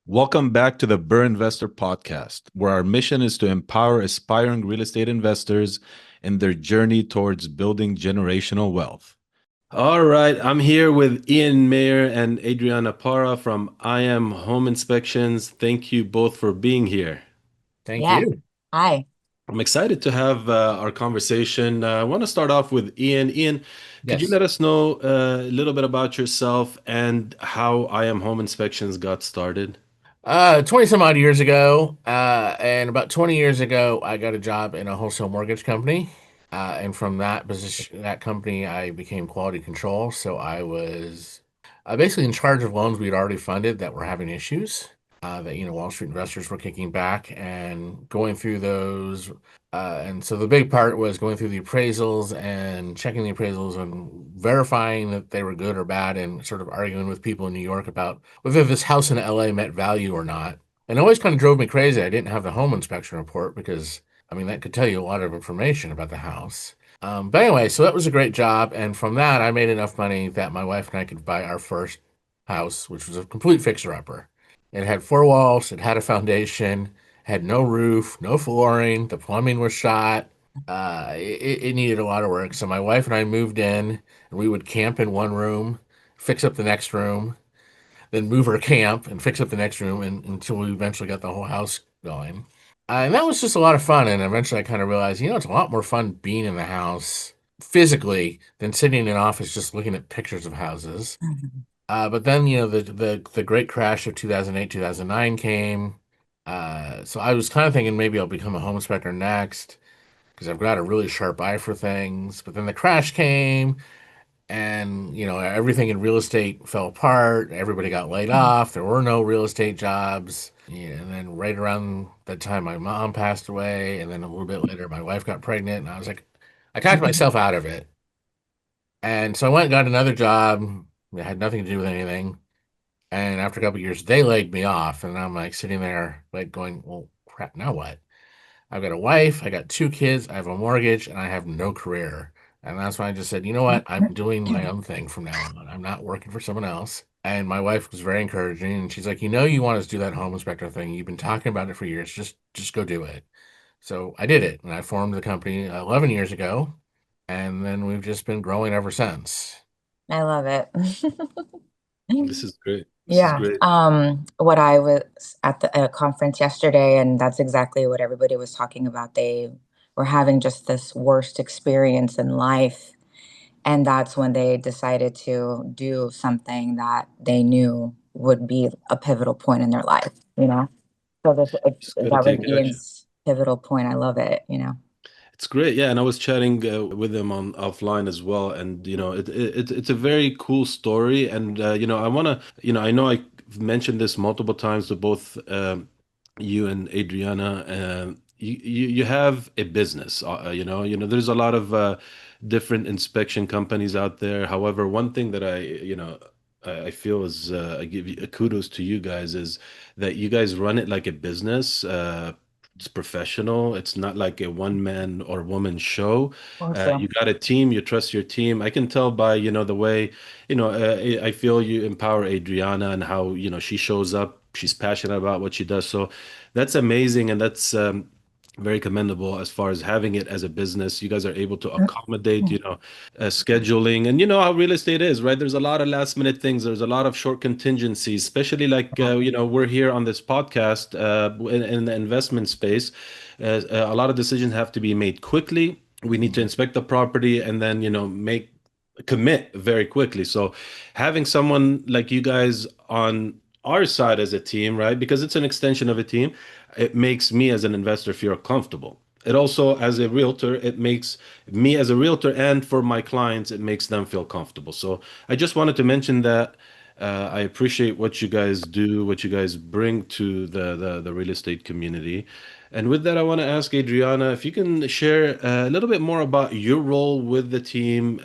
Welcome back to the BRRRR Investor Podcast, where our mission is to empower aspiring real estate investors in their journey towards building generational wealth. All right, I'm here with Ian Mayer and Adrianna Parra from I Am Home Inspections. Thank you both for being here. Thank Yeah. you. Hi. I'm excited to have our conversation. I want to start off with Ian. Ian, could you Yes. let us know a little bit about yourself and how I Am Home Inspections got started? 20 some odd years ago, and about 20 years ago, I got a job in a wholesale mortgage company. And from that position, that company, I became quality control. So I was basically in charge of loans we'd already funded that were having issues, that, Wall Street investors were kicking back and going through those. And so the big part was going through the appraisals and checking the appraisals and verifying that they were good or bad and sort of arguing with people in New York about whether this house in LA met value or not. And it always kind of drove me crazy. I didn't have the home inspection report because, I mean, that could tell you a lot of information about the house. But anyway, so that was a great job. And from that, I made enough money that my wife and I could buy our first house, which was a complete fixer-upper. It had four walls, it had a foundation, had no roof, no flooring, the plumbing was shot. It needed a lot of work. So my wife and I moved in, and we would camp in one room, fix up the next room, then move our camp and fix up the next room until we eventually got the whole house going. And that was just a lot of fun. And eventually I kind of realized, it's a lot more fun being in the house physically than sitting in an office just looking at pictures of houses. But then, the great crash of 2008, 2009 came. So I was kind of thinking maybe I'll become a home inspector next because I've got a really sharp eye for things. But then the crash came, and everything in real estate fell apart. Everybody got laid off. There were no real estate jobs. Yeah, and then right around that time, my mom passed away, and then a little bit later, my wife got pregnant, and I was like, I talked myself out of it. And so I went and got another job that had nothing to do with anything. And after a couple of years, they laid me off, and I'm like sitting there, like going, "Well, crap, now what?" I've got a wife, I got two kids, I have a mortgage, and I have no career. And that's why I just said, you know what? I'm doing my own thing from now on. I'm not working for someone else. And my wife was very encouraging, and she's like, you want us to do that home inspector thing. You've been talking about it for years. Just go do it. So I did it, and I formed the company 11 years ago, and then we've just been growing ever since. I love it. This is great. This is Yeah. great. What I was at a conference yesterday, and that's exactly what everybody was talking about. They were having just this worst experience in life, and that's when they decided to do something that they knew would be a pivotal point in their life, you know? So Just got to that was take action. Ian's pivotal point. I love it. It's great, yeah. And I was chatting with him on offline as well, and it's a very cool story. And I want to, I know I've mentioned this multiple times to both you and Adriana. You have a business, There's a lot of different inspection companies out there. However, one thing that I feel is I give you kudos to you guys is that you guys run it like a business. It's professional. It's not like a one man or woman show. Thank you. You got a team. You trust your team. I can tell by, the way, I feel you empower Adriana and how, she shows up. She's passionate about what she does. So that's amazing. And that's very commendable as far as having it as a business. You guys are able to accommodate, scheduling, and you know how real estate is, right? There's a lot of last minute things. There's a lot of short contingencies, especially like we're here on this podcast in the investment space. A lot of decisions have to be made quickly. We need to inspect the property and then make commit very quickly. So having someone like you guys on our side as a team, right? Because it's an extension of a team, it makes me as an investor feel comfortable. It also, as a realtor, it makes me as a realtor and for my clients, it makes them feel comfortable. So I just wanted to mention that I appreciate what you guys do, what you guys bring to the real estate community. And with that, I want to ask Adriana if you can share a little bit more about your role with the team,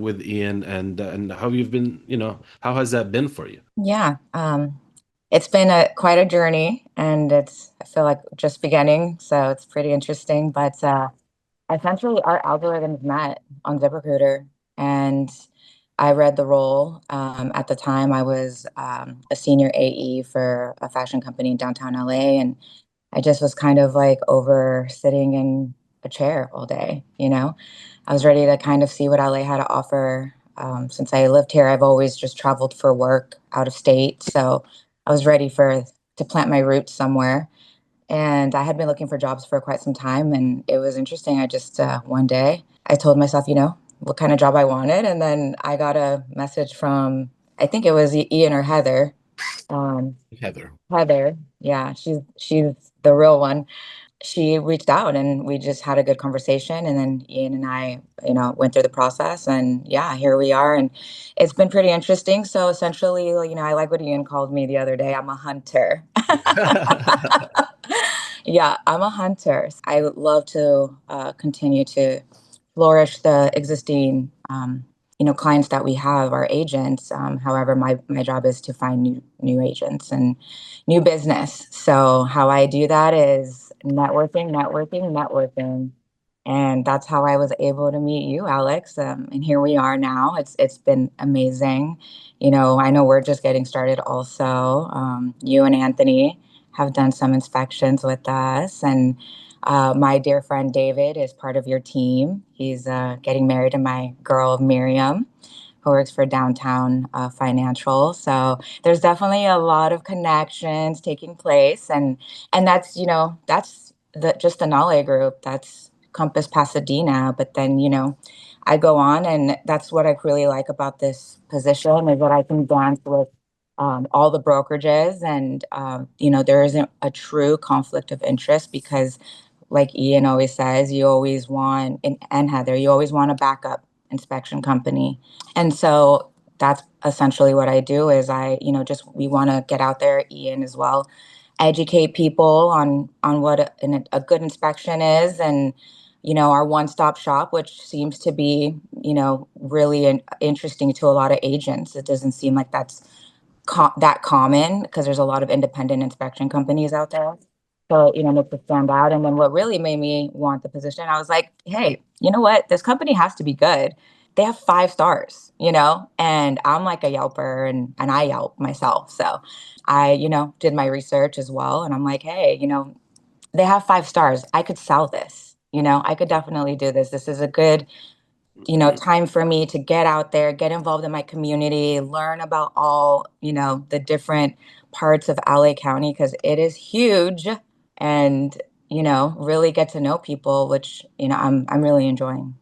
with Ian, and how you've been, how has that been for you? Yeah. It's been quite a journey, and I feel like just beginning, so it's pretty interesting. But essentially, our algorithms met on ZipRecruiter, and I read the role. At the time, I was a senior AE for a fashion company in downtown LA, and I just was kind of like over sitting in a chair all day, you know? I was ready to kind of see what LA had to offer. Since I lived here, I've always just traveled for work out of state, so I was ready for to plant my roots somewhere. And I had been looking for jobs for quite some time, and it was interesting. I just one day I told myself, what kind of job I wanted, and then I got a message from I think it was Ian or Heather. Um, Heather. Heather, yeah, she's the real one. She reached out and we just had a good conversation, and then Ian and I, went through the process, and yeah, here we are, and it's been pretty interesting. So essentially, I like what Ian called me the other day. I'm a hunter. Yeah, I'm a hunter. I would love to continue to flourish the existing, clients that we have, our agents. However, my job is to find new agents and new business. So how I do that is networking, networking, networking. And that's how I was able to meet you, Alex. And here we are now. It's been amazing. I know we're just getting started also. You and Anthony have done some inspections with us. And my dear friend David is part of your team. He's getting married to my girl, Miriam, who works for Downtown Financial. So there's definitely a lot of connections taking place. And that's just the Nahle group. That's Compass Pasadena. But then, I go on, and that's what I really like about this position is that I can dance with all the brokerages, and there isn't a true conflict of interest because, like Ian always says, you always want, and Heather, you always want a backup inspection company, and so that's essentially what I do. Is just we want to get out there, Ian as well, educate people on what a good inspection is, and our one-stop shop, which seems to be really interesting to a lot of agents. It doesn't seem like that's that common because there's a lot of independent inspection companies out there. So, makes it stand out. And then what really made me want the position, I was like, hey, you know what? This company has to be good. They have 5 stars, and I'm like a Yelper, and I Yelp myself. So I, did my research as well. And I'm like, hey, they have 5 stars. I could sell this, I could definitely do this. This is a good time for me to get out there, get involved in my community, learn about all, the different parts of LA County because it is huge, and, really get to know people, which, I'm really enjoying.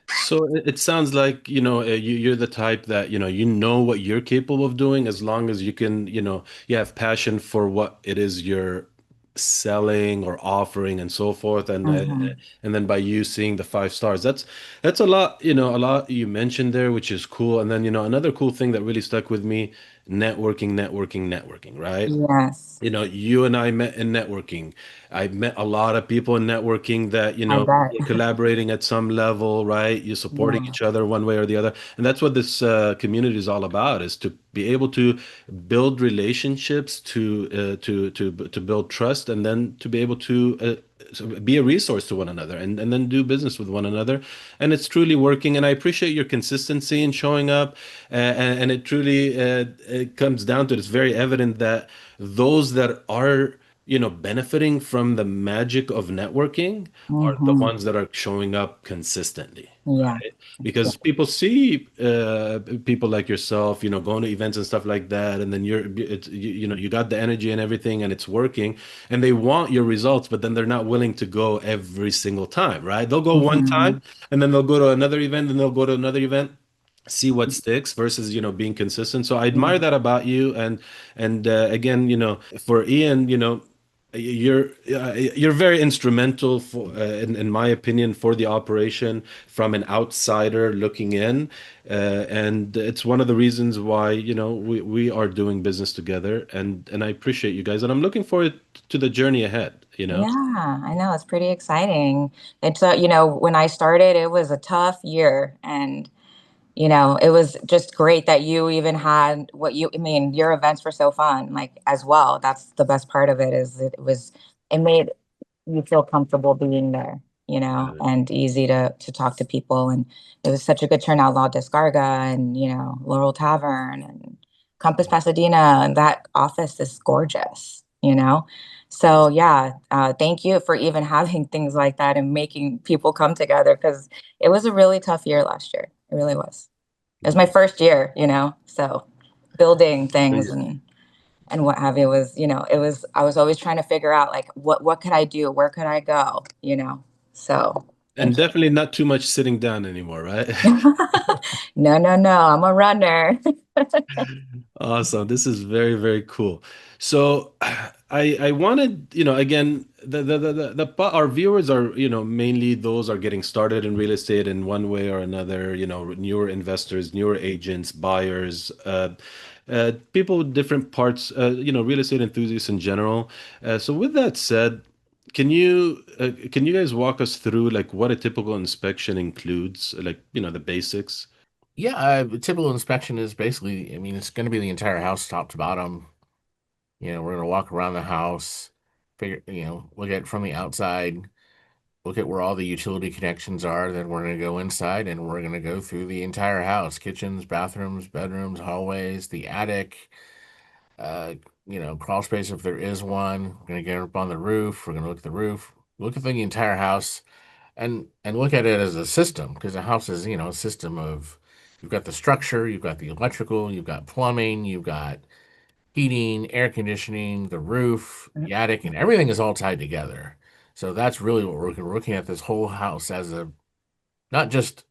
So it sounds like, you're the type that, you know what you're capable of doing as long as you can, you have passion for what it is you're selling or offering and so forth. Mhm. And then by you seeing the 5 stars, that's a lot, a lot you mentioned there, which is cool. And then, another cool thing that really stuck with me, networking, networking, networking, right? Yes, You and I met in networking. I met a lot of people in networking that, I bet. you're collaborating at some level, right? You're supporting Yeah. each other one way or the other. And that's what this community is all about, is to be able to build relationships, to build trust, and then to be able to be a resource to one another, and then do business with one another. And it's truly working. And I appreciate your consistency in showing up. And it truly it comes down to it. It's very evident that those that are, benefiting from the magic of networking are the Hmm. ones that are showing up consistently, Yeah. right? Yeah. Because people see people like yourself, going to events and stuff like that, and then you got the energy and everything, and it's working, and they want your results, but then they're not willing to go every single time, right? They'll go one time, Hmm. and then they'll go to another event, and they'll go to another event, see what sticks versus being consistent. So I admire that about you. And again, for Ian, you're very instrumental for in my opinion, for the operation from an outsider looking in, and it's one of the reasons why we are doing business together, and I appreciate you guys, and I'm looking forward to the journey ahead. Yeah, I know. It's pretty exciting. It's, when I started, it was a tough year, and it was just great that you even had I mean, your events were so fun, like as well. That's the best part of it is it made you feel comfortable being there. Got it. and easy to talk to people. And it was such a good turnout, La Descarga and, Laurel Tavern and Compass Pasadena. And that office is gorgeous. So yeah, thank you for even having things like that and making people come together because it was a really tough year last year. It really was. It was my first year. So building So things yeah, and what have you I was always trying to figure out like what could I do? Where could I go? So and thank you. definitely not too much sitting down anymore, right? No, no, no. I'm a runner. Awesome. This is very, very cool. So I wanted, again, our viewers are, mainly those are getting started in real estate in one way or another, newer investors, newer agents, buyers, people with different parts, real estate enthusiasts in general. So with that said, can you guys walk us through like what a typical inspection includes, like, the basics? Yeah, a typical inspection is basically, I mean, it's going to be the entire house, top to bottom. We're going to walk around the house, look at it from the outside, look at where all the utility connections are. Then we're going to go inside and we're going to go through the entire house, kitchens, bathrooms, bedrooms, hallways, the attic, uh, crawl space if there is one. We're going to get up on the roof. We're going to look at the roof, look at the entire house, and look at it as a system because a house is, a system of you've got the structure, you've got the electrical, you've got plumbing, you've got heating, air conditioning, the roof, the attic, and everything is all tied together. So that's really what we're looking at this whole house as a not just,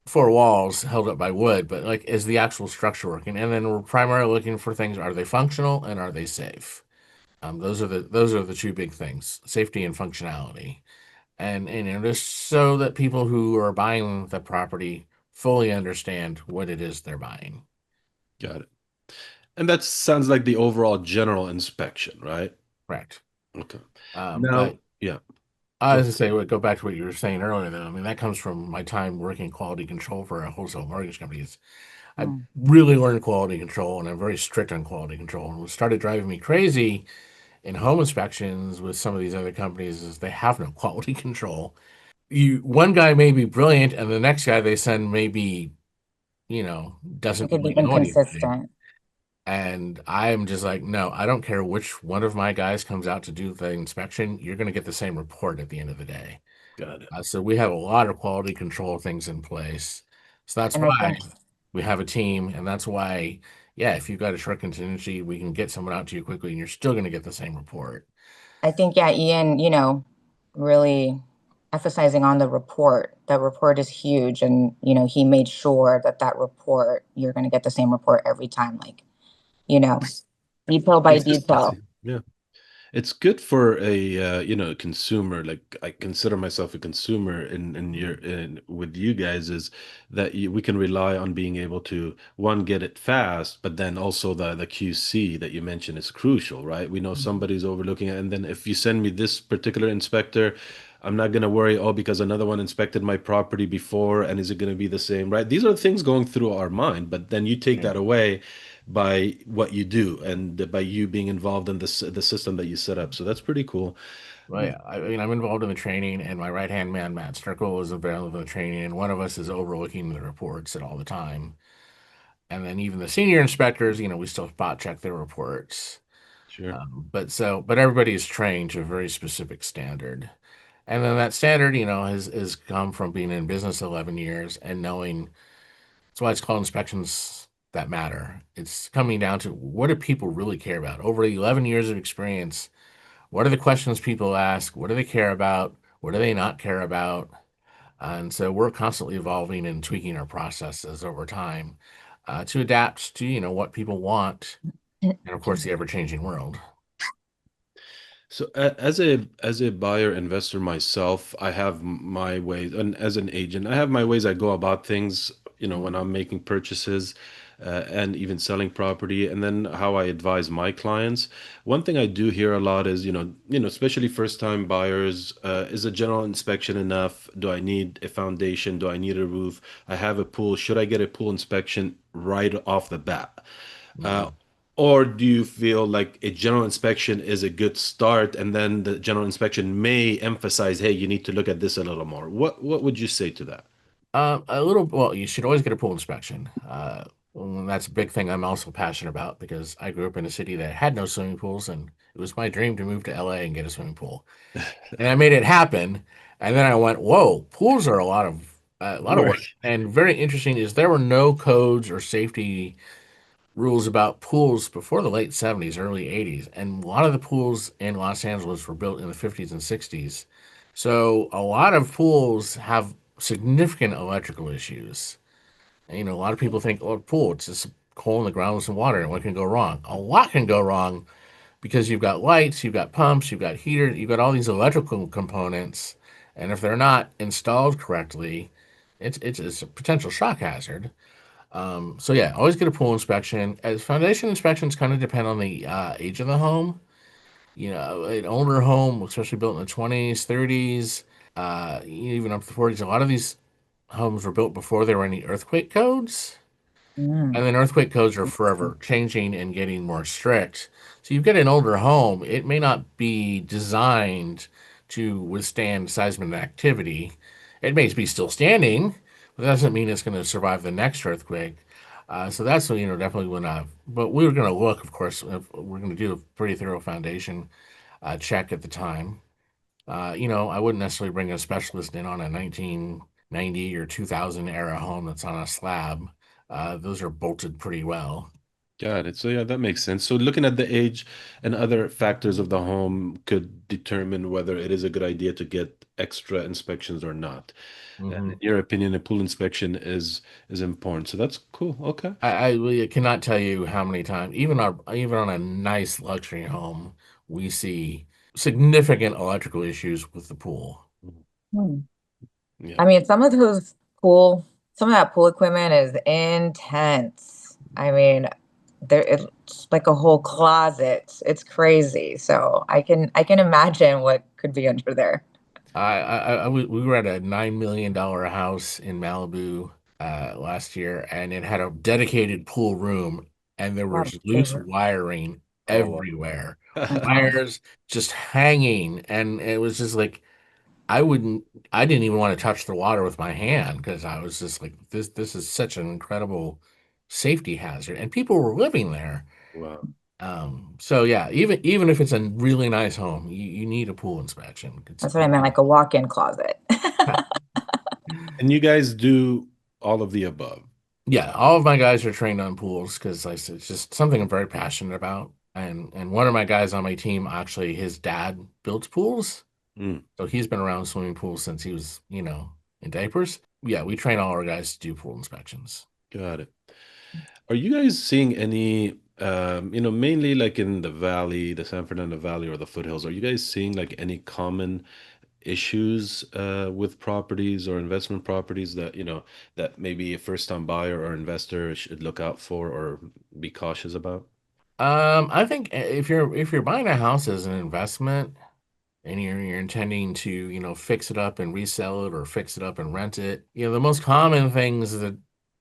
four walls held up by wood, but like is the actual structure working? And then we're primarily looking for things: are they functional and are they safe? Those are the two big things: safety and functionality. And just so that people who are buying the property fully understand what it is they're buying. Got it. And that sounds like the overall general inspection, right? Correct. Okay. But Now, yeah, I go was for to say, go back to what you were saying earlier, though. I mean, that comes from my time working quality control for a wholesale mortgage companies. I Mm. really learned quality control, and I'm very strict on quality control. And what started driving me crazy in home inspections with some of these other companies is they have no quality control. One guy may be brilliant, and the next guy they send may be, It doesn't could be really know anything. inconsistent. And I'm just like, no, I don't care which one of my guys comes out to do the inspection. You're going to get the same report at the end of the day. got it. So we have a lot of quality control things in place. So that's And I why think we have a team, and that's why, yeah, if you've got a short contingency, we can get someone out to you quickly, and you're still going to get the same report. yeah, Ian, really emphasizing on the report. The report is huge, and he made sure that that report you're going to get the same report every time, like you know, detail by detail. Consistency. Yeah. It's good for a consumer. Like I consider myself a consumer in your in with you guys is that we can rely on being able to one get it fast, but then also the QC that you mentioned is crucial, right? We know somebody's overlooking it, and then if you send me this particular inspector, I'm not gonna worry, oh, because another one inspected my property before, and is it gonna be the same, right? These are things going through our mind, but then you take Yeah. that away by what you do and by you being involved in the system that you set up. So that's pretty cool. Well, yeah, I mean, I'm involved in the training, and my right-hand man, Matt Sterkel, is involved in the training, and one of us is overlooking the reports at all the time. And then even the senior inspectors, we still spot check their reports. Sure. But everybody is trained to a very specific standard. And then that standard, has come from being in business 11 years and knowing that's why it's called inspections that matter. It's coming down to what do people really care about? Over 11 years of experience, what are the questions people ask? What do they care about? What do they not care about? And so we're constantly evolving and tweaking our processes over time to adapt to, what people want. And of course, the ever changing world. So as a buyer investor myself, I have my ways, and as an agent, I have my ways I go about things, when I'm making purchases, and even selling property, and then how I advise my clients. One thing I do hear a lot is, especially first time buyers, is a general inspection enough? Do I need a foundation? Do I need a roof? I have a pool. Should I get a pool inspection right off the bat? Uh, No. Or do you feel like a general inspection is a good start, and then the general inspection may emphasize, hey, you need to look at this a little more? What would you say to that? A little, well, you should always get a pool inspection. Well, that's a big thing I'm also passionate about because I grew up in a city that had no swimming pools, and it was my dream to move to LA and get a swimming pool. And I made it happen. And then I went, whoa, pools are a lot of Work. work. And very interesting is there were no codes or safety rules about pools before the late 70s, early 80s. And a lot of the pools in Los Angeles were built in the 50s and 60s. So a lot of pools have significant electrical issues. And, a lot of people think, oh, pool, it's just a hole in the ground with some water, and what can go wrong? A lot can go wrong because you've got lights, you've got pumps, you've got heater, you've got all these electrical components. And if they're not installed correctly, it's a potential shock hazard. So yeah, always get a pool inspection. As foundation inspections kind of depend on the age of the home. An older home, especially built in the 20s, 30s, even up to the 40s, a lot of these homes were built before there were any earthquake codes. Mm. And then earthquake codes are forever changing and getting more strict. So you get an older home, it may not be designed to withstand seismic activity. It may be still standing, but that doesn't mean it's going to survive the next earthquake. So that's definitely when but we were going to look, of course, if we're going to do a pretty thorough foundation check at the time. I wouldn't necessarily bring a specialist in on a 1990 or 2000 era home that's on a slab. Those are bolted pretty well. Got it. So yeah, that makes sense. So looking at the age and other factors of the home could determine whether it is a good idea to get extra inspections or not. And in Hmm. your opinion, a pool inspection is important. So that's cool. Okay. I really cannot tell you how many times, even on a nice luxury home, we see significant electrical issues with the pool. Hmm. Yeah. I mean, some of that pool equipment is intense. I mean, it's like a whole closet. It's crazy. So I can imagine what could be under there. We were at a $9 million house in Malibu last year, and it had a dedicated pool room, and there God, was loose wiring Oh, everywhere, oh God. wires just hanging, and it was just like I wouldn't, I didn't even want to touch the water with my hand because I was just like, this is such an incredible safety hazard, and people were living there. wow. So yeah, even if it's a really nice home, you need a pool inspection. That's what I meant, like a walk-in closet. And you guys do all of the above. Yeah, all of my guys are trained on pools because it's just something I'm very passionate about. And one of my guys on my team, actually, his dad builds pools, Mm, so he's been around swimming pools since he was, in diapers. Yeah, we train all our guys to do pool inspections. got it. Are you guys seeing any, mainly like in the valley, the San Fernando Valley or the foothills, are you guys seeing like any common issues with properties or investment properties that, that maybe a first-time buyer or investor should look out for or be cautious about? I think if you're buying a house as an investment and you're intending to, fix it up and resell it or fix it up and rent it, the most common things that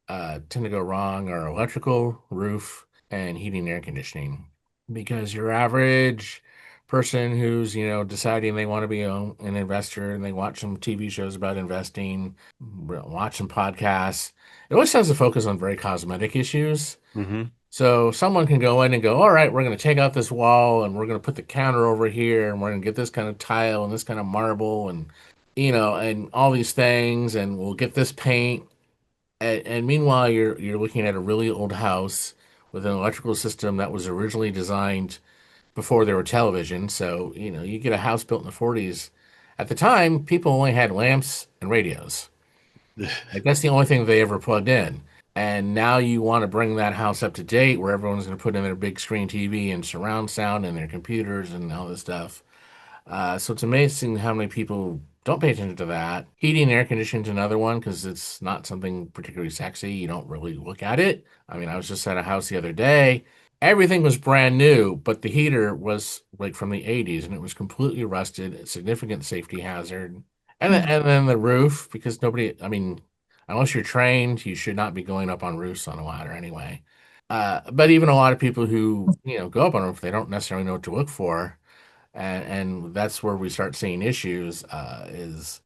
tend to go wrong are electrical, roof, and heating and air conditioning. Because your average person who's, deciding they want to be an investor and they watch some TV shows about investing, watch some podcasts, it always tends to focus on very cosmetic issues. Mm-hmm. So someone can go in and go, all right, we're going to take out this wall and we're going to put the counter over here and we're going to get this kind of tile and this kind of marble and and all these things and we'll get this paint. And meanwhile, you're looking at a really old house with an electrical system that was originally designed before there were television. So you get a house built in the 40s. At the time, people only had lamps and radios. Like that's the only thing they ever plugged in. And now you want to bring that house up to date where everyone's going to put in their big screen TV and surround sound and their computers and all this stuff. So it's amazing how many people don't pay attention to that. Heating and air conditioning is another one because it's not something particularly sexy. You don't really look at it. I mean, I was just at a house the other day. Everything was brand new, but the heater was like from the 80s and it was completely rusted, a significant safety hazard. And then the roof, because nobody, I mean, unless you're trained, you should not be going up on roofs on a ladder anyway. But even a lot of people who, go up on roof, they don't necessarily know what to look for. And that's where we start seeing issues, is,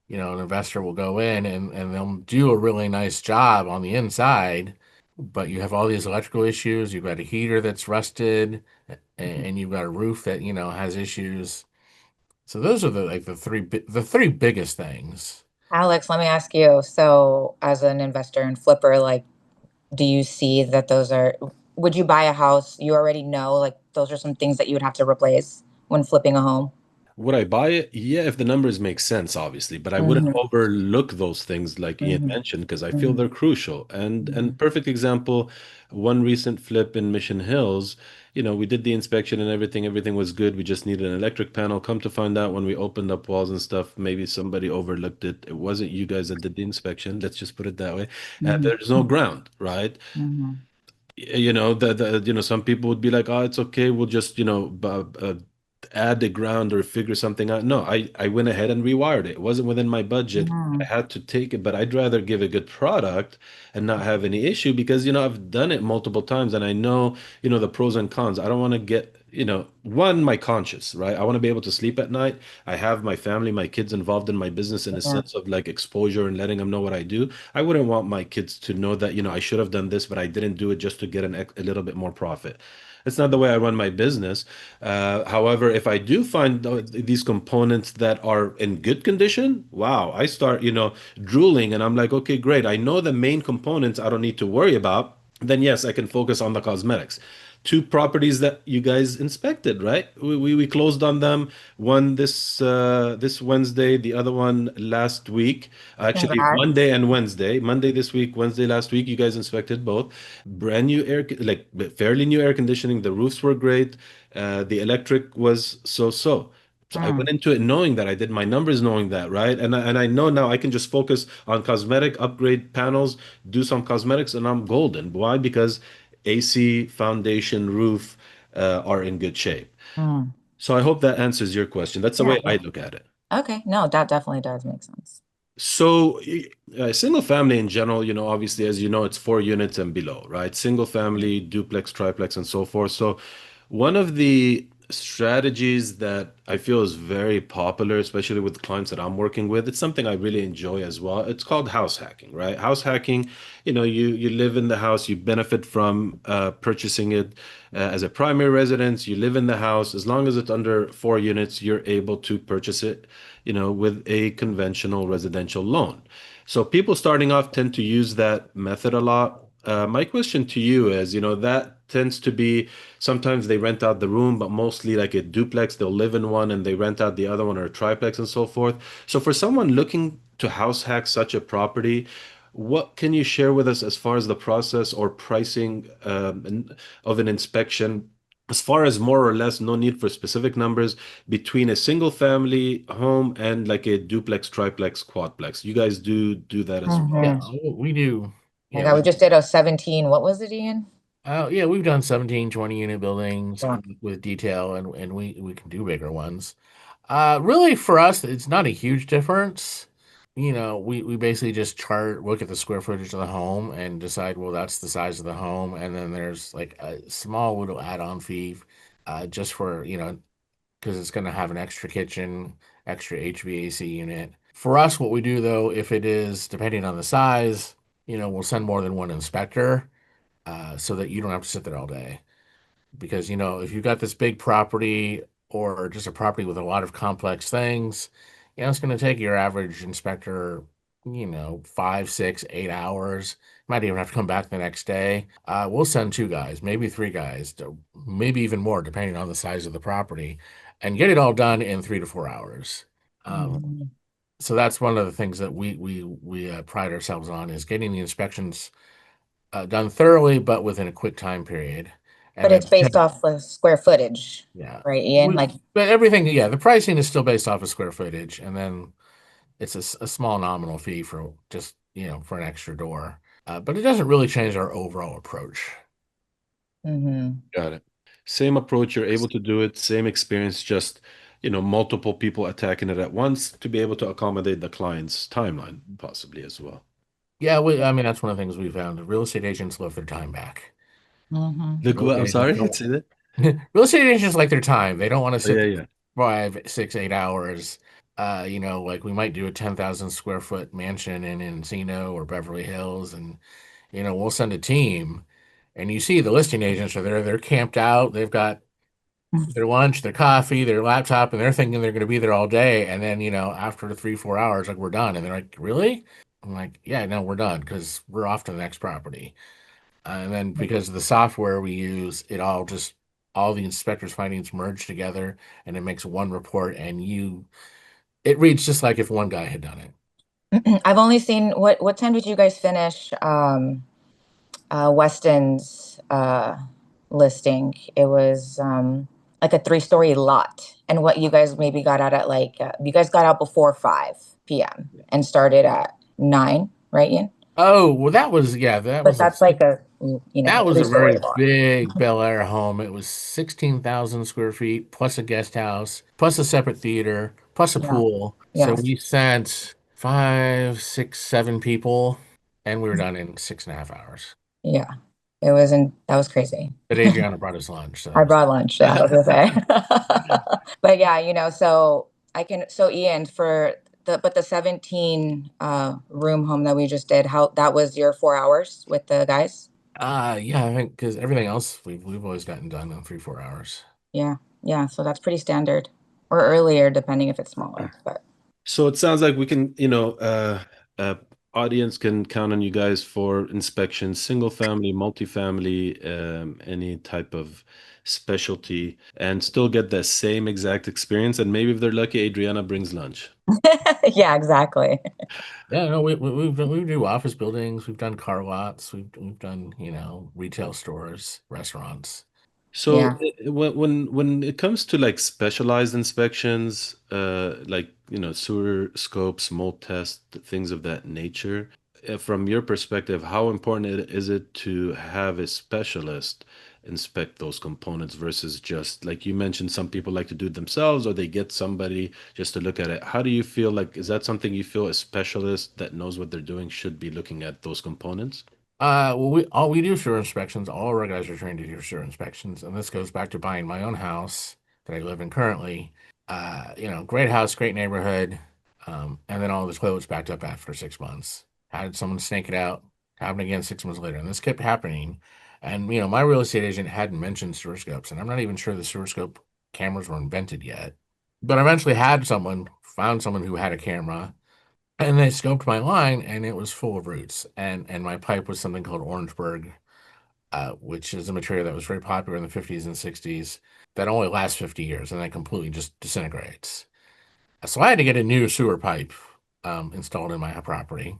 an investor will go in and they'll do a really nice job on the inside, but you have all these electrical issues. You've got a heater that's rusted, and you've got a roof that, has issues. So those are the three biggest things. Alex, let me ask you. So, as an investor and flipper, like, do you see that would you buy a house? You already know, like, those are some things that you would have to replace when flipping a home. Would I buy it? Yeah, if the numbers make sense, obviously, but I wouldn't Hmm. overlook those things like Ian Hmm. mentioned because I feel Hmm. they're crucial. And Hmm. perfect example, one recent flip in Mission Hills, we did the inspection and everything was good. We just needed an electric panel. Come to find out when we opened up walls and stuff, maybe somebody overlooked it. It wasn't you guys that did the inspection. Let's just put it that way. Hmm. There's no ground, right? Hmm. Some people would be like, oh, it's okay, we'll just add the ground or figure something out. No, I went ahead and rewired it. It wasn't within my budget. I Hmm. had to take it, but I'd rather give a good product and not have any issue because I've done it multiple times and I know the pros and cons. I don't want to get one, my conscience, right? I want to be able to sleep at night. I have my family, my kids involved in my business in a Yeah. sense of like exposure and letting them know what I do. I wouldn't want my kids to know that, I should have done this, but I didn't do it just to get a little bit more profit. It's not the way I run my business. However, if I do find these components that are in good condition, wow, I start, drooling and I'm like, okay, great. I know the main components I don't need to worry about. Then yes, I can focus on the cosmetics. Two properties that you guys inspected, right? We closed on them. One this Wednesday, the other one last week. Actually, Congrats. Monday and Wednesday. Monday this week, Wednesday last week. You guys inspected both. Brand new like fairly new air conditioning. The roofs were great. The electric was so. So I went Mm. into it knowing that I did my numbers, knowing that, right? And I know now I can just focus on cosmetic, upgrade panels, do some cosmetics, and I'm golden. Why? Because AC, foundation, roof are in good shape. Mm. So I hope that answers your question. That's the Yeah, way I yeah. look at it. Okay. No, that definitely does make sense. So, single family in general, obviously, as you know, it's 4 units and below, right? Single family, duplex, triplex, and so forth. So, one of the strategies that I feel is very popular, especially with clients that I'm working with, it's something I really enjoy as well. It's called house hacking, right? House hacking, you live in the house, you benefit from purchasing it as a primary residence. You live in the house. As long as it's under 4 units, you're able to purchase it with a conventional residential loan. So people starting off tend to use that method a lot. My question to you is, that tends to be sometimes they rent out the room, but mostly like a duplex, they'll live in one and they rent out the other one or a triplex and so forth. So for someone looking to house hack such a property, what can you share with us as far as the process or pricing of an inspection? As far as more or less, no need for specific numbers between a single family home and like a duplex, triplex, quadplex. You guys do that as well. Yeah, Hmm. we do. My Yeah, God, we just did a 17. What was it, Ian? yeah, we've done 17, 20 unit buildings Yeah. with detail, and we can do bigger ones. Really, for us, it's not a huge difference. We basically just look at the square footage of the home and decide, well, that's the size of the home. And then there's like a small little add-on fee, just for, because it's going to have an extra kitchen, extra HVAC unit. For us, what we do though, if it is depending on the size, we'll send more than one inspector, so that you don't have to sit there all day. Because, if you've got this big property or just a property with a lot of complex things, it's going to take your average inspector, 5, 6, 8 hours. Might even have to come back the next day. We'll send two guys, maybe three guys, maybe even more, depending on the size of the property, and get it all done in 3 to 4 hours. Um, Mhm. so that's one of the things that we pride ourselves on, is getting the inspections done thoroughly, but within a quick time period. And But then, it's based off the square footage, yeah, right, Ian? Like, but everything, yeah, the pricing is still based off of square footage, and then it's a small nominal fee for just, for an extra door. But it doesn't really change our overall approach. hmm. Got it. Same approach, you're able to do it, same experience, just multiple people attacking it at once to be able to accommodate the client's timeline, possibly as well. Yeah, I mean, that's one of the things we found. The real estate agents love their time back. Hmm. Look, Real what? estate I'm agents sorry. don't. Say that. Real estate agents like their time. They don't want to Oh, sit yeah, there yeah. for 5, 6, 8 hours. Like we might do a 10,000 square foot mansion in Encino or Beverly Hills, and we'll send a team, and you see the listing agents are there. They're camped out. They've got their lunch, their coffee, their laptop, and they're thinking they're going to be there all day. And then, after the 3, 4 hours, like we're done. And they're like, really? I'm like, yeah, no, we're done because we're off to the next property. And then because of the software we use, all the inspectors' findings merge together and it makes one report. And it reads just like if one guy had done it. I've only seen what time did you guys finish Weston's listing? It was like a 3-story lot. And what you guys maybe got out at like you guys got out before 5 p.m. and started at 9, right, Ian? Oh, well, that But was a that's like a That was a 3-story very lot. big Bel Air home. It was 16,000 square feet, plus a guest house, plus a separate theater, plus a Yeah. pool. So Yes. we sent 5, 6, 7 people, and we were done in 6.5 hours. Yeah. That was crazy. But Adriana brought us lunch, so that I was brought lunch. Yeah, I was gonna say. But yeah, so Ian, the 17 room home that we just did, how that was your 4 hours with the guys? yeah, I think because everything else we've always gotten done in 3, 4 hours. Yeah. Yeah. So that's pretty standard. Or earlier, depending if it's smaller. But So it sounds like we can, audience can count on you guys for inspections, single family, multifamily, any type of specialty, and still get the same exact experience. And maybe if they're lucky, Adriana brings lunch. yeah, exactly. Yeah, no, we do office buildings, we've done car lots, we've done retail stores, restaurants. Yeah. So when it comes to like specialized inspections, like sewer scopes, mold tests, things of that nature, from your perspective, how important is it to have a specialist inspect those components versus just like you mentioned, some people like to do it themselves or they get somebody just to look at it. How do you feel like, is that something you feel a specialist that knows what they're doing should be looking at those components? Well, we do sewer inspections. All of our guys are trained to do sewer inspections, and this goes back to buying my own house that I live in currently. Great house, great neighborhood, and then all the toilets backed up after 6 months. Had someone snake it out. Happened again 6 months later, and this kept happening. And my real estate agent hadn't mentioned sewer scopes, and I'm not even sure the sewer scope cameras were invented yet. But I eventually found someone who had a camera and they scoped my line, and it was full of roots. And my pipe was something called Orangeburg, which is a material that was very popular in the 50s and 60s that only lasts 50 years and then completely just disintegrates. So I had to get a new sewer pipe installed in my property.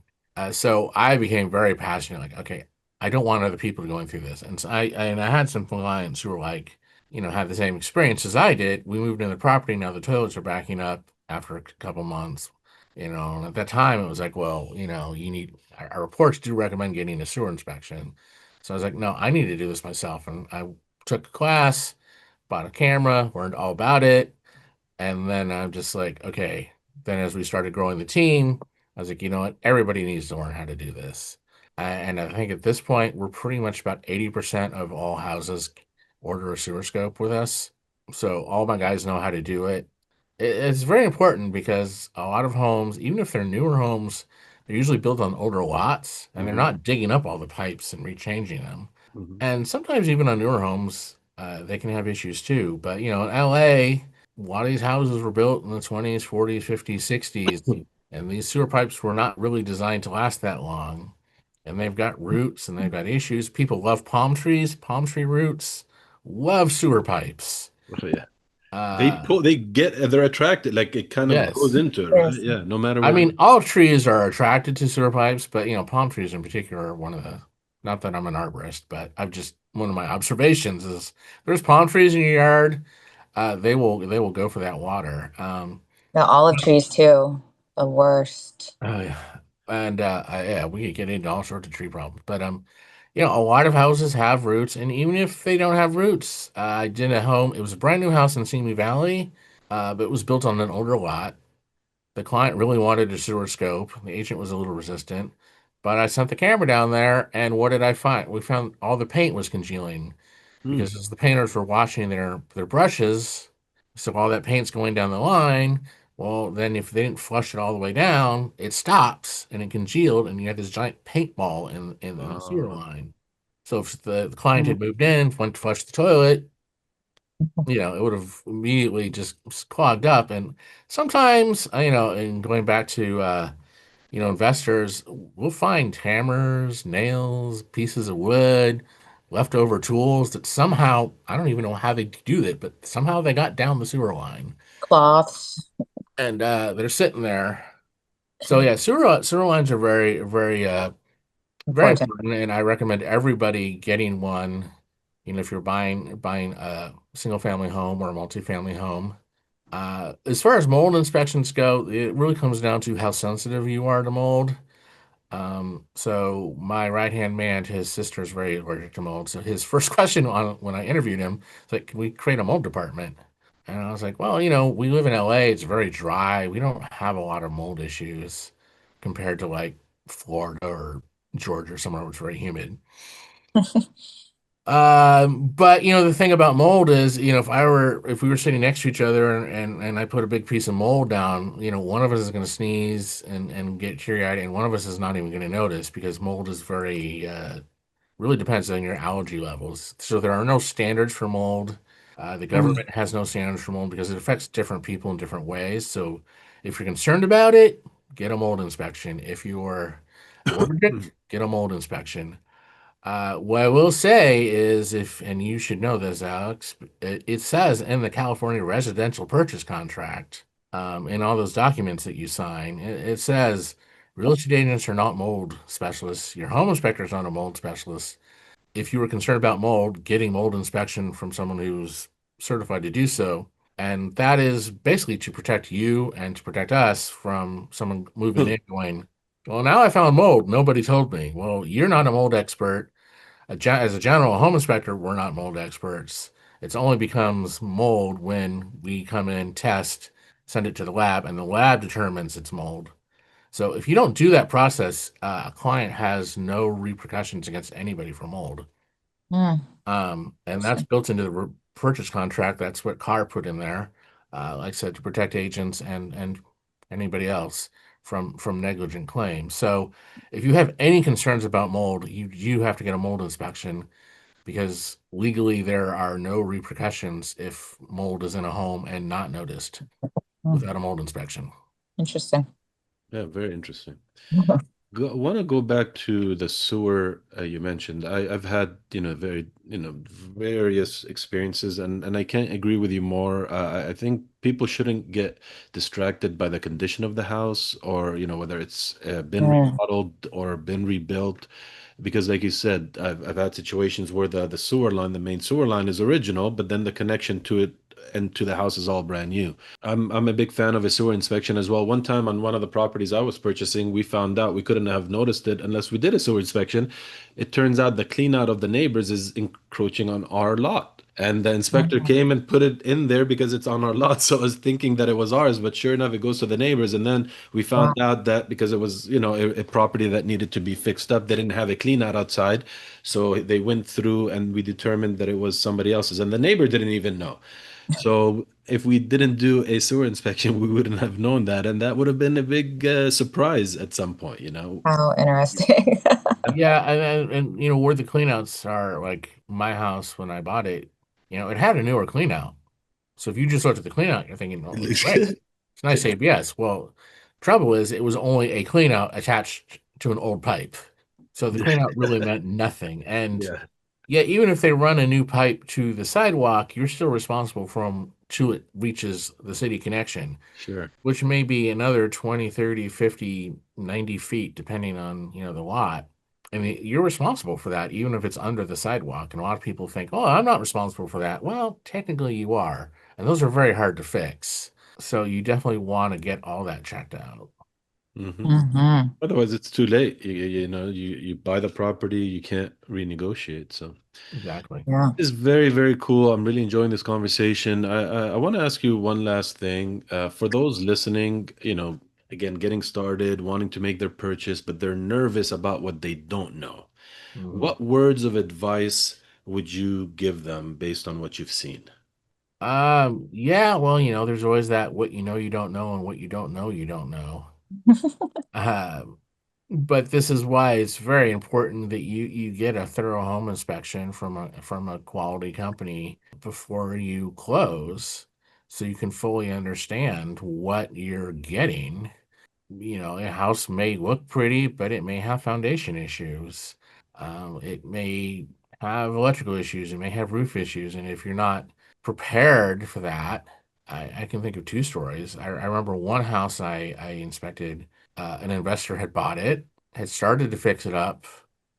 So I became very passionate, like, okay, I don't want other people going through this. And so I had some clients who were like, had the same experience as I did. We moved into the property. Now the toilets are backing up after a couple months. And at that time it was like, well, you need our reports do recommend getting a sewer inspection. So I was like, no, I need to do this myself. And I took a class, bought a camera, learned all about it. And then I'm just like, okay. Then as we started growing the team, I was like, you know what? Everybody needs to learn how to do this. And I think at this point, we're pretty much about 80% of all houses order a sewer scope with us. So all my guys know how to do it. It's very important because a lot of homes, even if they're newer homes, they're usually built on older lots and they're Hmm. not digging up all the pipes and rechanging them. Hmm. And sometimes even on newer homes, they can have issues too. But in LA, a lot of these houses were built in the 20s, 40s, 50s, 60s, and these sewer pipes were not really designed to last that long. And they've got roots and they've got issues. People love palm trees, palm tree roots, love sewer pipes. Oh, yeah. Uh, They're attracted, like it kind of goes yes. into it, right? Yes. Yeah, no matter I what. mean, all trees are attracted to sewer pipes, but palm trees in particular are one of the. Not that I'm an arborist, but one of my observations is there's palm trees in your yard. They will go for that water. The olive trees too. The worst. Uh, and yeah, we could get into all sorts of tree problems, but a lot of houses have roots, and even if they don't have roots, I did a home. It was a brand new house in Simi Valley, but it was built on an older lot. The client really wanted a sewer scope. The agent was a little resistant. But I sent the camera down there, and what did I find? We found all the paint was congealing Hmm. because as the painters were washing their brushes, so all that paint's going down the line. Well, then if they didn't flush it all the way down, it stops and it congealed, and you had this giant paintball in the sewer Uh, line. So if the client Mm. had moved in, went to flush the toilet, it would have immediately just clogged up. And sometimes, and going back to investors, will find hammers, nails, pieces of wood, leftover tools that somehow, I don't even know how they do that, but somehow they got down the sewer line Cloths. and they're sitting there. So yeah, sewer lines are very, very, very Important. important, and I recommend everybody getting one. If you're buying a single family home or a multifamily home. As far as mold inspections go, it really comes down to how sensitive you are to mold. So my right-hand man, his sister is very allergic to mold. So his first question when I interviewed him was like, "Can we create a mold department?" And I was like, "Well, we live in LA. It's very dry. We don't have a lot of mold issues compared to like Florida or Georgia or somewhere where it's very humid." But the thing about mold is, if we were sitting next to each other and I put a big piece of mold down, one of us is going to sneeze and get teary-eyed, and one of us is not even going to notice because mold is very, really depends on your allergy levels. So there are no standards for mold. The Mm. government has no standards for mold because it affects different people in different ways. So if you're concerned about it, get a mold inspection. If you're allergic, get a mold inspection. What I will say is, and you should know this, Alex, it says in the California residential purchase contract, in all those documents that you sign, it says real estate agents are not mold specialists. Your home inspector is not a mold specialist. If you were concerned about mold, getting mold inspection from someone who's certified to do so. And that is basically to protect you and to protect us from someone moving in going, well, now I found mold. Nobody told me. Well, you're not a mold expert as a general home inspector, we're not mold experts. It only becomes mold when we come in, test, send it to the lab, and the lab determines it's mold. So if you don't do that process, a client has no repercussions against anybody for mold. Mm. And that's built into the purchase contract. That's what Carr put in there, like I said, to protect agents and anybody else from negligent claims. So if you have any concerns about mold, you have to get a mold inspection because legally there are no repercussions if mold is in a home and not noticed Mm. without a mold inspection. Interesting. yeah, very interesting. Want to go back to the sewer you mentioned. I've had, very, various experiences, and I can't agree with you more. I think people shouldn't get distracted by the condition of the house or, whether it's been Mm. remodeled or been rebuilt. Because like you said, I've had situations where the sewer line, the main sewer line is original, but then the connection to it and to the house is all brand new. I'm a big fan of a sewer inspection as well. One time on one of the properties I was purchasing, we found out we couldn't have noticed it unless we did a sewer inspection. It turns out the clean out of the neighbors is encroaching on our lot. And the inspector Mm. came and put it in there because it's on our lot. So I was thinking that it was ours, but sure enough, it goes to the neighbors. And then we Wow. found out that because it was, a property that needed to be fixed up, they didn't have a clean out outside. So they went through and we determined that it was somebody else's. And the neighbor didn't even know. So if we didn't do a sewer inspection, we wouldn't have known that, and that would have been a big surprise at some point. How interesting. Yeah, and where the cleanouts are, like my house when I bought it, it had a newer cleanout. So if you just looked at the cleanout, you're thinking, oh, it's great. It's nice ABS. Well, trouble is it was only a cleanout attached to an old pipe. So the cleanout really meant nothing. And Yeah, yeah, even if they run a new pipe to the sidewalk, you're still responsible from till it reaches the city connection, sure. which may be another 20, 30, 50, 90 feet, depending on, the lot. I mean, you're responsible for that, even if it's under the sidewalk. And a lot of people think, oh, I'm not responsible for that. Well, technically you are. And those are very hard to fix. So you definitely want to get all that checked out. Hmm. Hmm. Otherwise, it's too late. You buy the property, you can't renegotiate. So Exactly. Yeah. it's very, very cool. I'm really enjoying this conversation. I want to ask you one last thing. For those listening, again, getting started, wanting to make their purchase, but they're nervous about what they don't know. Mhm. What words of advice would you give them based on what you've seen? Yeah, well, there's always that what you know you don't know and what you don't know you don't know. Um, but this is why it's very important that you get a thorough home inspection from a quality company before you close, so you can fully understand what you're getting. A house may look pretty, but it may have foundation issues. It may have electrical issues. It may have roof issues. And if you're not prepared for that, I can think of two stories. I remember one house I inspected, an investor had bought it, had started to fix it up,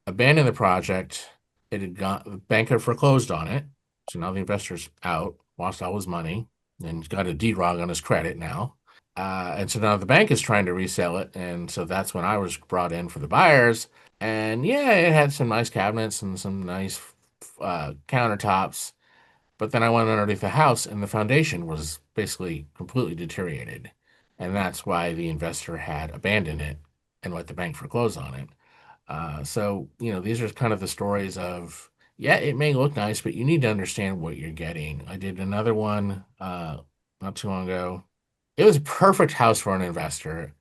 abandoned the project. It had got the bank had foreclosed on it. So now the investor's out, lost all his money, and he's got a D-Rog on his credit now. And so now the bank is trying to resell it. And so that's when I was brought in for the buyers. And yeah, it had some nice cabinets and some nice countertops. But then I went underneath the house and the foundation was basically completely deteriorated. And that's why the investor had abandoned it and let the bank foreclose on it. So these are kind of the stories of, yeah, it may look nice, but you need to understand what you're getting. I did another one not too long ago. It was a perfect house for an investor.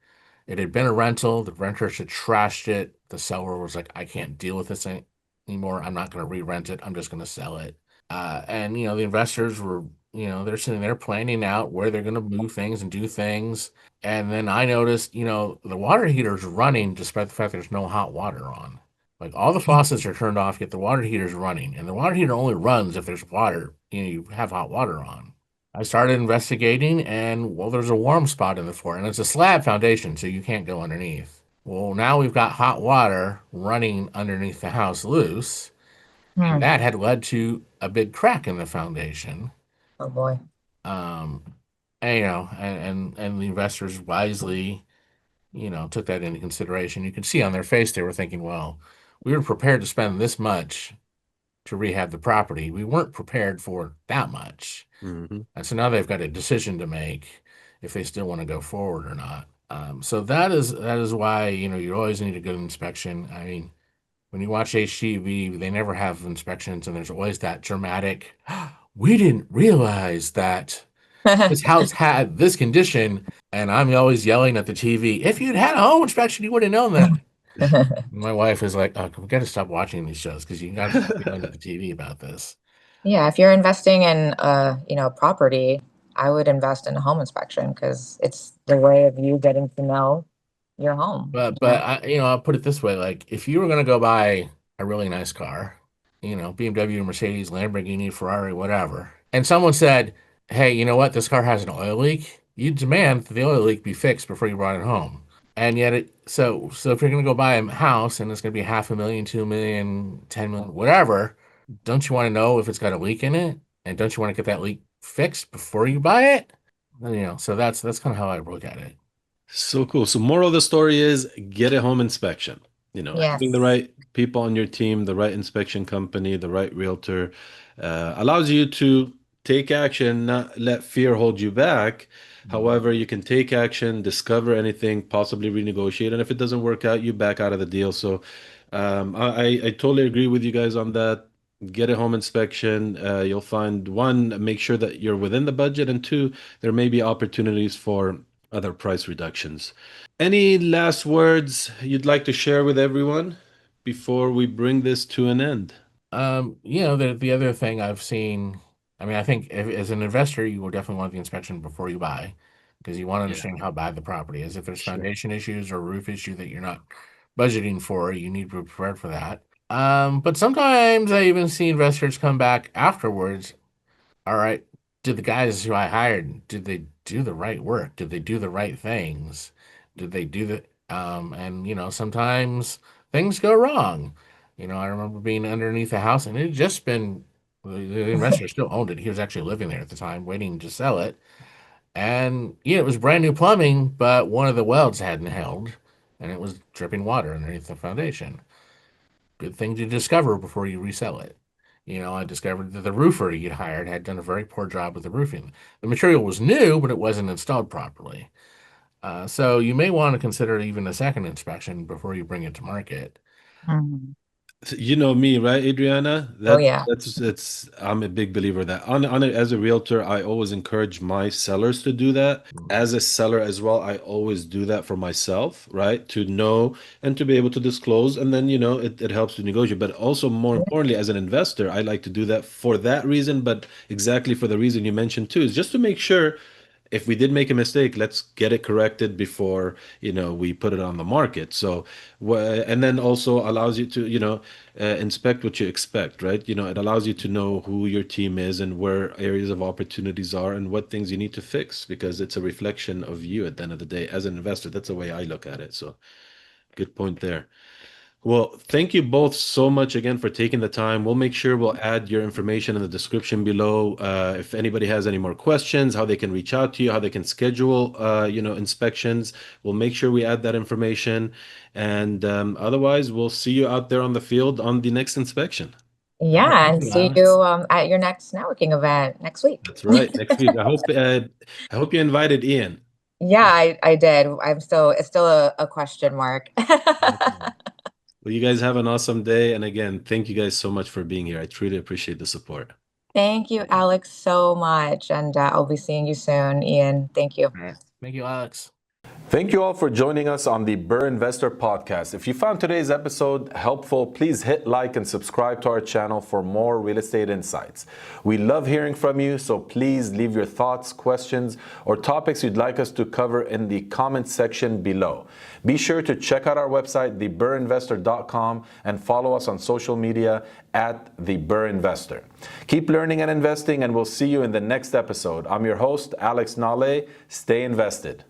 It had been a rental. The renters had trashed it. The seller was like, I can't deal with this anymore. I'm not going to re-rent it. I'm just going to sell it. And the investors were, they're sitting there planning out where they're going to move things and do things. And then I noticed, the water heater's running despite the fact there's no hot water on. Like all the faucets are turned off, yet the water heater's running. And the water heater only runs if there's water, you have hot water on. I started investigating, and well, there's a warm spot in the floor, and it's a slab foundation, so you can't go underneath. Well, now we've got hot water running underneath the house loose, and Hmm. that had led to a big crack in the foundation. Oh boy. Um, and the investors wisely, took that into consideration. You can see on their face they were thinking, well, we were prepared to spend this much to rehab the property. We weren't prepared for that much. Hmm. And so now they've got a decision to make if they still want to go forward or not. So that is why you always need a good inspection. I mean, when you watch HGV, they never have inspections, and there's always that dramatic. We didn't realize that this house had this condition, and I'm always yelling at the TV. If you'd had a home inspection, you would have known that. My wife is like, "Oh, we got to stop watching these shows because you got to stop yelling at the TV about this." Yeah, if you're investing in property, I would invest in a home inspection because it's the way of you getting to know your home, But I'll put it this way: like, if you were going to go buy a really nice car, BMW, Mercedes, Lamborghini, Ferrari, whatever, and someone said, "Hey, you know what? This car has an oil leak," you demand that the oil leak be fixed before you brought it home. And yet, so if you're going to go buy a house and it's going to be 500,000, 2 million, 10 million, whatever, don't you want to know if it's got a leak in it? And don't you want to get that leak fixed before you buy it? So that's kind of how I look at it. So cool. So moral of the story is get a home inspection. Having the yes. right people on your team, the right inspection company, the right realtor, allows you to take action, not let fear hold you back. However, you can take action, discover anything, possibly renegotiate, and if it doesn't work out, you back out of the deal. So, I totally agree with you guys on that. Get a home inspection. You'll find one, make sure that you're within the budget, and two, there may be opportunities for other price reductions. Any last words you'd like to share with everyone before we bring this to an end? The other thing I've seen, I mean, I think as an investor, you will definitely want the inspection before you buy because you want to Yeah, understand how bad the property is. If there's sure. foundation issues or roof issue that you're not budgeting for, you need to be prepared for that. But sometimes I even see investors come back afterwards. All right, did the guys who I hired, did they do the right work? Did they do the right things? Did they do the and sometimes things go wrong. I remember being underneath a house and it had just been the investor still owned it. He was actually living there at the time, waiting to sell it. And it was brand new plumbing, but one of the welds hadn't held and it was dripping water underneath the foundation. Good thing to discover before you resell it. I discovered that the roofer you'd hired had done a very poor job with the roofing. The material was new, but it wasn't installed properly. So you may want to consider even a second inspection before you bring it to market. Mhm. You know me, right, Adriana? Oh yeah. That's I'm a big believer that as a realtor, I always encourage my sellers to do that. As a seller as well, I always do that for myself, right? To know and to be able to disclose, and then it helps to negotiate. But also more importantly, as an investor, I like to do that for that reason, but exactly for the reason you mentioned too, is just to make sure if we did make a mistake, let's get it corrected before, we put it on the market. So, and then also allows you to, inspect what you expect, right? It allows you to know who your team is and where areas of opportunities are and what things you need to fix because it's a reflection of you at the end of the day as an investor. That's the way I look at it. So, good point there. Well, thank you both so much again for taking the time. We'll make sure we'll add your information in the description below. If anybody has any more questions, how they can reach out to you, how they can schedule, inspections, we'll make sure we add that information. And otherwise, we'll see you out there on the field on the next inspection. All right, Yeah, thank and you, see you Alex. At your next networking event next week. That's right. Next week. I hope you invited Ian. Yeah, I did. It's still a question mark. Awesome. Well, you guys have an awesome day. And again, thank you guys so much for being here. I truly appreciate the support. Thank you, Alex, so much. And I'll be seeing you soon, Ian. Thank you. All right. Thank you, Alex. Thank you all for joining us on the BRRRR Investor Podcast. If you found today's episode helpful, please hit like and subscribe to our channel for more real estate insights. We love hearing from you, so please leave your thoughts, questions, or topics you'd like us to cover in the comments section below. Be sure to check out our website, thebrrinvestor.com, and follow us on social media at @thebrrinvestor. Keep learning and investing, and we'll see you in the next episode. I'm your host, Alex Nahle. Stay invested.